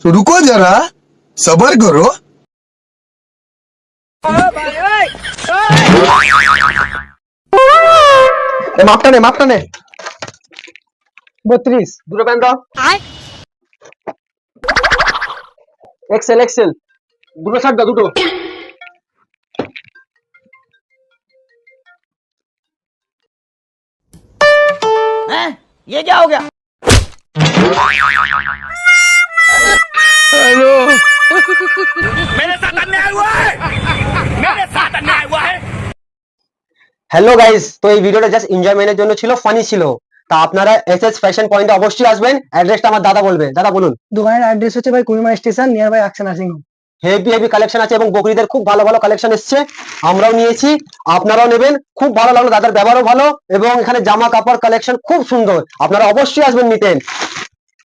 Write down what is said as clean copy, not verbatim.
तो रुको जरा, सबर करो। মাপটা নে 32। দুটো প্যান দাও। এক্সেল এক্সেল দুটো শার্ট দাও দুটো। ये क्या हो गया? मेरे साथ अन्याय हुआ है, मेरे साथ अन्याय हुआ है। হ্যালো গাইস, তো এই ভিডিওটা জাস্ট এনজয়মেন্টের জন্য ছিল, ফানি ছিল। তা আপনারা এসএস ফ্যাশন পয়েন্টে অবশ্যই আসবেন। অ্যাড্রেসটা আমার দাদা বলবে। দাদা বলুন। দোকানের অ্যাড্রেস হচ্ছে ভাই Kumirmari station, near by Aksha nursing home. Heavy heavy collection আছে এবং বকরিদের খুব ভালো ভালো কালেকশন এসছে। আমরাও নিয়েছি, আপনারাও নেবেন। খুব ভালো লাগলো, দাদার ব্যবহারও ভালো এবং এখানে জামা কাপড় কালেকশন খুব সুন্দর। আপনারা অবশ্যই আসবেন নিতেন।